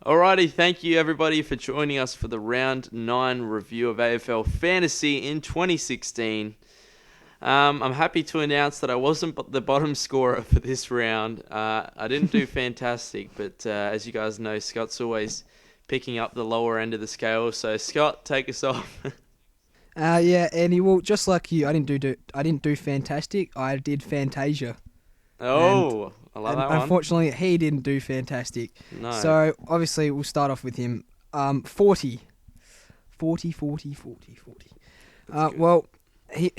Alrighty, thank you everybody for joining us for the round 9 review of AFL Fantasy in 2016. I'm happy to announce that I wasn't the bottom scorer for this round. I didn't do fantastic, but as you guys know, Scott's always picking up the lower end of the scale. So Scott, take us off. Yeah, Andy. Well, just like you, I didn't do fantastic. I did Fantasia, and Oh, I love and that one. unfortunately, he didn't do fantastic. No, So obviously, we'll start off with him. 40, 40, 40, 40, 40. that's good. Well, he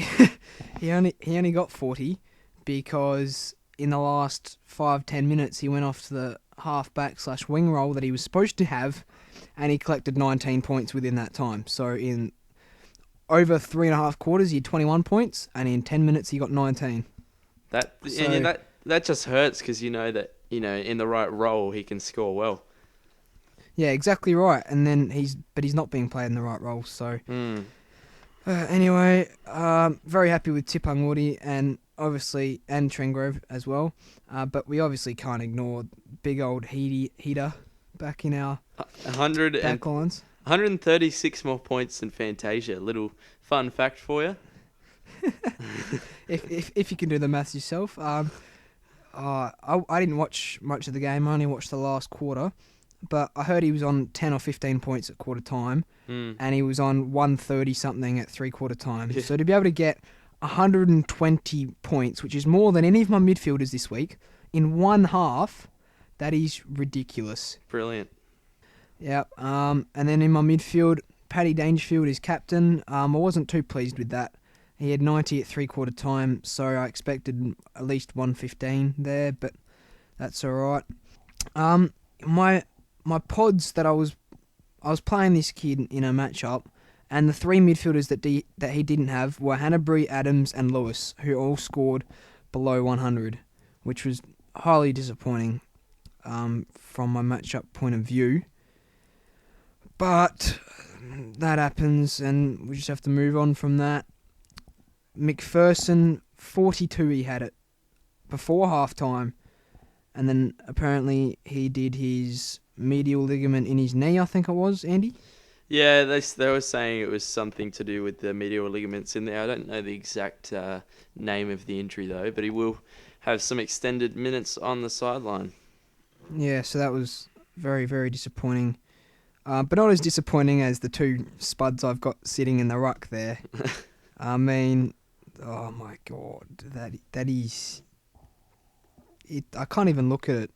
he only got 40 because in the last 5-10 minutes he went off to the halfback slash wing role that he was supposed to have, and he collected 19 points within that time. So in over 3.5 quarters, he had 21 points, and in 10 minutes, he got 19. Yeah, So, that just hurts because you know that in the right role he can score well. yeah, exactly right. And then but he's not being played in the right role. So, Hmm. anyway, very happy with Tipungwuti and obviously, and Trengrove as well. But we obviously can't ignore big old Heater back in our 100 and back lines. 136 more points than Fantasia. Little fun fact for you. If you can do the maths yourself. I didn't watch much of the game. I only watched the last quarter. But I heard he was on 10 or 15 points at quarter time, Mm. and he was on 130 something at three-quarter time. Yeah, So to be able to get 120 points, which is more than any of my midfielders this week, in one half, that is ridiculous. brilliant. Yeah. And then in my midfield, Paddy Dangerfield is captain. I wasn't too pleased with that. He had 90 at three-quarter time, so I expected at least 115 there, but that's all right. My my pods that I was playing this kid in a matchup, and the three midfielders that he didn't have were Hanbury, Adams, and Lewis, who all scored below 100, which was highly disappointing from my matchup point of view. But that happens, and we just have to move on from that. McPherson, 42 he had it before halftime, and then apparently he did his medial ligament in his knee, I think it was, Andy? Yeah, they were saying it was something to do with the medial ligaments in there. I don't know the exact name of the injury though, but he will have some extended minutes on the sideline. Yeah, so that was very, very disappointing. But not as disappointing as the two spuds I've got sitting in the ruck there. I mean, oh my god, that is it. I can't even look at it.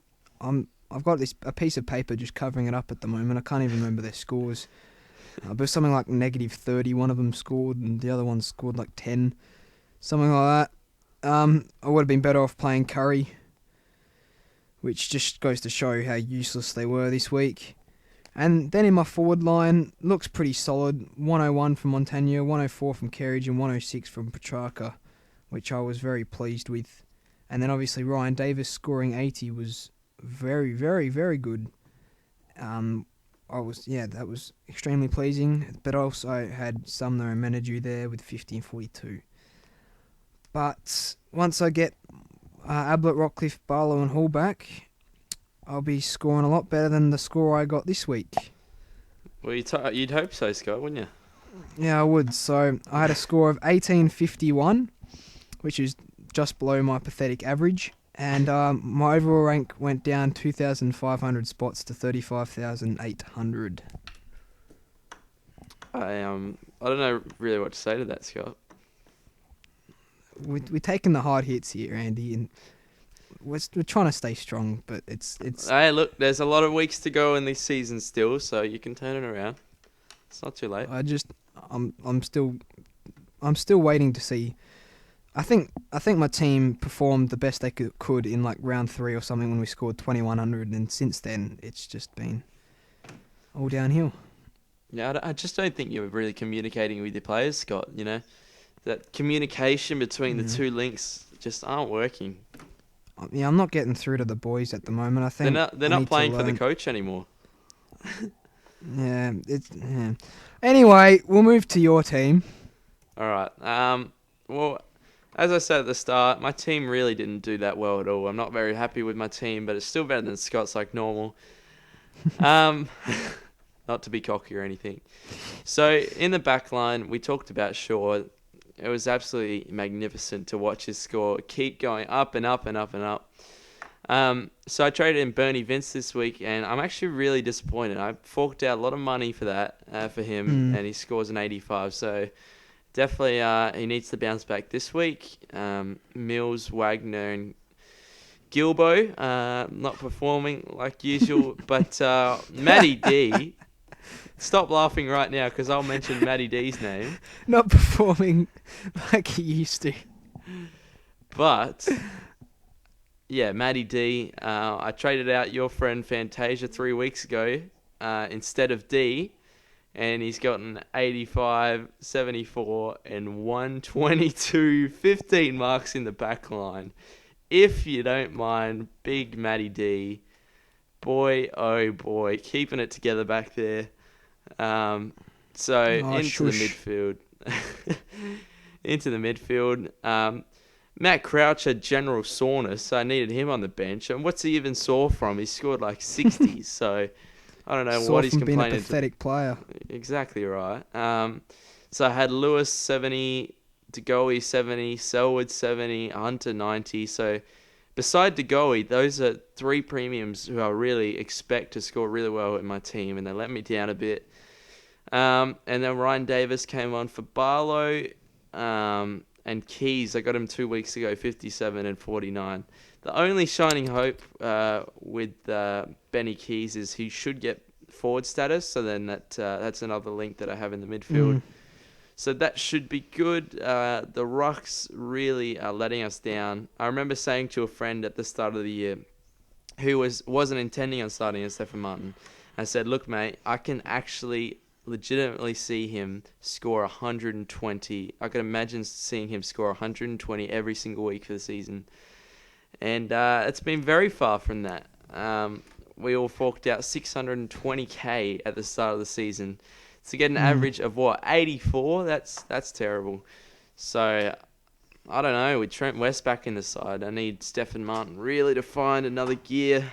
I've got a piece of paper just covering it up at the moment. I can't even remember their scores. But something like -30, one of them scored, and the other one scored like 10, something like that. I would have been better off playing Curry, which just goes to show how useless they were this week. And then in my forward line, looks pretty solid. 101 from Montagna, 104 from Kerridge, and 106 from Petrarca, which I was very pleased with. And then obviously Ryan Davis scoring 80 was very, very, very good. That was extremely pleasing. But also had Sumner and Menadue there with 50 and 42. But once I get Ablett, Rockcliffe, Barlow, and Hall back, I'll be scoring a lot better than the score I got this week. Well, you'd hope so, Scott, wouldn't you? Yeah, I would. So I had a score of 1851, which is just below my pathetic average. And my overall rank went down 2,500 spots to 35,800. I don't know really what to say to that, Scott. We're taking the hard hits here, Andy, and we're trying to stay strong, but it's Hey, look, there's a lot of weeks to go in this season still, so you can turn it around. It's not too late. I just I'm still waiting to see. I think my team performed the best they could in like round 3 or something when we scored 2,100, and since then it's just been all downhill. Yeah, I just don't think you're really communicating with your players, Scott. That communication between the Yeah. two links just aren't working. Yeah, I'm not getting through to the boys at the moment. I They're think not they're I not need to playing for the learn. coach anymore. Yeah, yeah. Anyway, we'll move to your team. All right. Well, as I said at the start, my team really didn't do that well at all. I'm not very happy with my team, but it's still better than Scott's like normal. Um, not to be cocky or anything. So in the back line, we talked about Shaw. It was absolutely magnificent to watch his score keep going up and up and up and up. So I traded in Bernie Vince this week, and I'm actually really disappointed. I forked out a lot of money for that, for him, Hmm. and he scores an 85. So definitely, he needs to bounce back this week. Mills, Wagner, and Gilbo, not performing like usual, but Matty D. Stop laughing right now because I'll mention Matty D's name. Not performing like he used to. But yeah, Matty D. I traded out your friend Fantasia 3 weeks ago instead of D, and he's gotten 85, 74, and 122, 15 marks in the back line. If you don't mind, big Matty D. Boy, oh boy, keeping it together back there. So Oh, into the shush. midfield. Into the midfield. Matt Crouch had general soreness, so I needed him on the bench. And what's he even sore from? He scored like 60s, so I don't know Saw what he's from being a complaining. pathetic player. Exactly right. So I had Lewis 70, DeGoey 70, Selwood 70, Hunter 90. So beside DeGoey, those are three premiums who I really expect to score really well in my team, and they let me down a bit. And then Ryan Davis came on for Barlow. And Keys, I got him 2 weeks ago, 57 and 49. The only shining hope with Benny Keys is he should get forward status. So then that's another link that I have in the midfield. Mm. So that should be good. The rucks really are letting us down. I remember saying to a friend at the start of the year who wasn't intending on starting as Stefan Martin, I said, look, mate, I can actually legitimately see him score 120. I could imagine seeing him score 120 every single week for the season. And it's been very far from that. We all forked out 620k at the start of the season. To get an average of, 84? That's terrible. So, I don't know. With Trent West back in the side, I need Stefan Martin really to find another gear.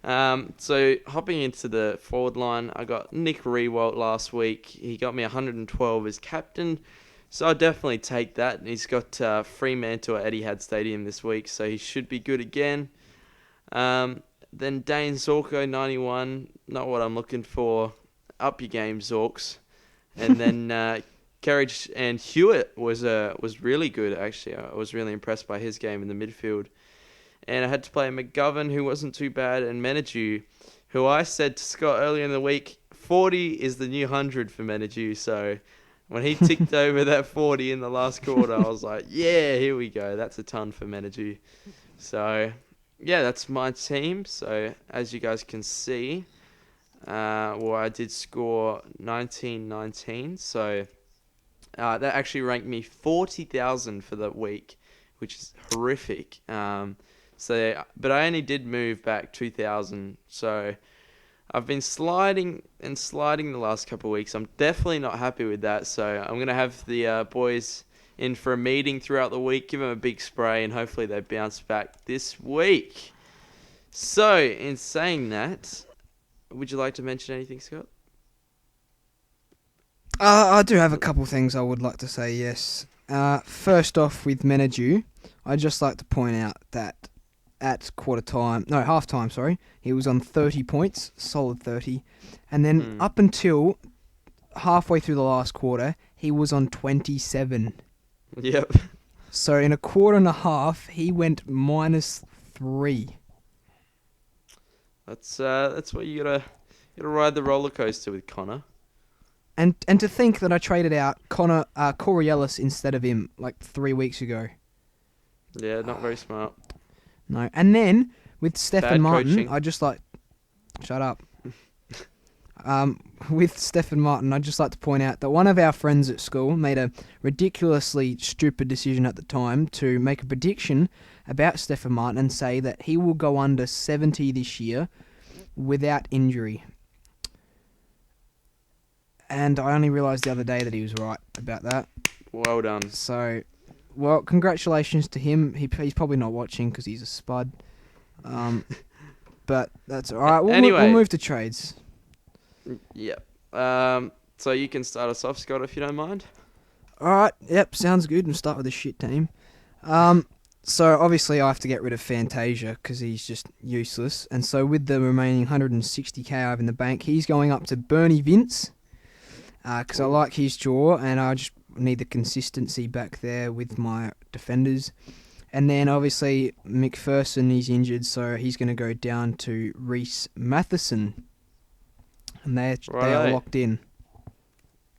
So hopping into the forward line, I got Nick Rewalt last week. He got me 112 as captain, so I'll definitely take that. He's got Fremantle at Etihad Stadium this week, so he should be good again. Then Dane Zorko 91, not what I'm looking for. Up your game, Zorks. And then Carriage and Hewitt was really good actually. I was really impressed by his game in the midfield. And I had to play McGovern, who wasn't too bad, and Menadue, who I said to Scott earlier in the week, 40 is the new 100 for Menadue. So when he ticked over that 40 in the last quarter, I was like, yeah, here we go. That's a ton for Menadue. So, yeah, that's my team. So, as you guys can see, I did score 1919. So, that actually ranked me 40,000 for the week, which is horrific. But I only did move back 2,000, so I've been sliding the last couple of weeks. I'm definitely not happy with that, so I'm going to have the boys in for a meeting throughout the week, give them a big spray, and hopefully they bounce back this week. So, in saying that, would you like to mention anything, Scott? I do have a couple things I would like to say, yes. First off, with Menadue, I'd just like to point out that at half time, he was on 30 points, solid 30. And then up until halfway through the last quarter, he was on 27. Yep. So in a quarter and a half, he went -3. That's what you gotta ride the roller coaster with Connor. And to think that I traded out Corey Ellis instead of him like 3 weeks ago. Yeah, not very smart. No. And then with Stefan Bad Martin, coaching. Shut up. With Stefan Martin, I'd just like to point out that one of our friends at school made a ridiculously stupid decision at the time to make a prediction about Stefan Martin and say that he will go under 70 this year without injury. And I only realised the other day that he was right about that. Well done. So, well, congratulations to him. He's probably not watching because he's a spud. but that's all right. We'll Anyway. move to trades. Yep. So you can start us off, Scott, if you don't mind. All right. Yep. Sounds good. We'll start with the shit team. So obviously I have to get rid of Fantasia because he's just useless. And so with the remaining 160k I have in the bank, he's going up to Bernie Vince because I like his jaw and I just need the consistency back there with my defenders. And then obviously McPherson is injured, so he's going to go down to Reece Matheson. And they are locked in.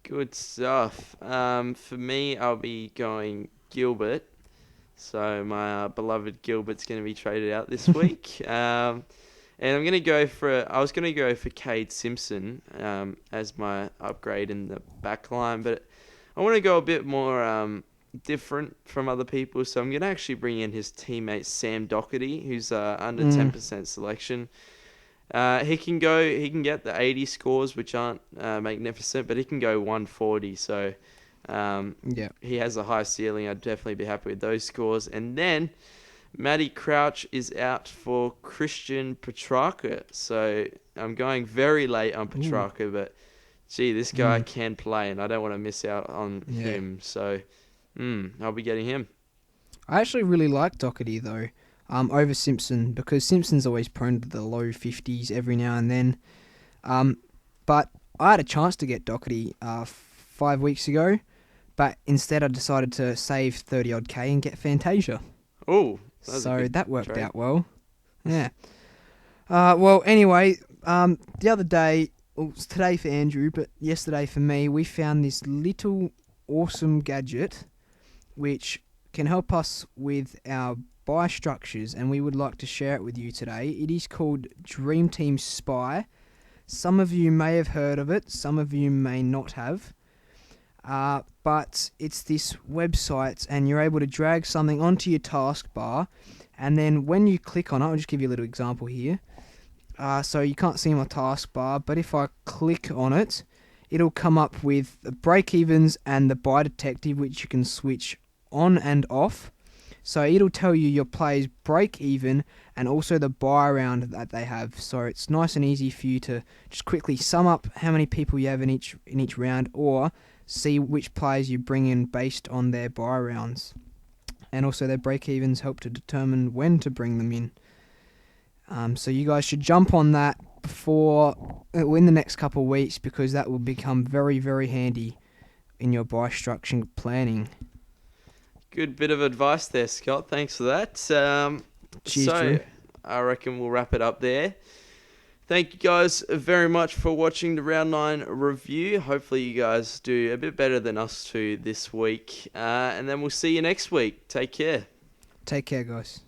Good stuff. For me, I'll be going Gilbert. So my beloved Gilbert's going to be traded out this week. And I'm going to go I was going to go for Cade Simpson as my upgrade in the back line, but I want to go a bit more different from other people. So I'm going to actually bring in his teammate Sam Doherty, who's under 10% selection. He can get the 80 scores, which aren't magnificent, but he can go 140. So he has a high ceiling. I'd definitely be happy with those scores. And then Matty Crouch is out for Christian Petrarca. So I'm going very late on Petrarca, but gee, this guy can play, and I don't want to miss out on him. So I'll be getting him. I actually really like Doherty, though, over Simpson, because Simpson's always prone to the low 50s every now and then. But I had a chance to get Doherty 5 weeks ago, but instead I decided to save 30-odd K and get Fantasia. Oh, so that worked out well. Yeah. Well, anyway, the other day, well, it was today for Andrew, but yesterday for me, we found this little awesome gadget which can help us with our buy structures, and we would like to share it with you today. It is called Dream Team Spy. Some of you may have heard of it, some of you may not have. But it's this website, and you're able to drag something onto your taskbar, and then when you click on it, I'll just give you a little example here. So you can't see my taskbar, but if I click on it, it'll come up with the break-evens and the buy detective, which you can switch on and off. So it'll tell you your players break even and also the buy round that they have. So it's nice and easy for you to just quickly sum up how many people you have in each round, or see which players you bring in based on their buy rounds. And also their break evens help to determine when to bring them in. So you guys should jump on that in the next couple of weeks, because that will become very, very handy in your buy structure planning. Good bit of advice there, Scott. Thanks for that. Cheers, Drew. I reckon we'll wrap it up there. Thank you guys very much for watching the Round 9 review. Hopefully you guys do a bit better than us two this week. And then we'll see you next week. Take care. Take care, guys.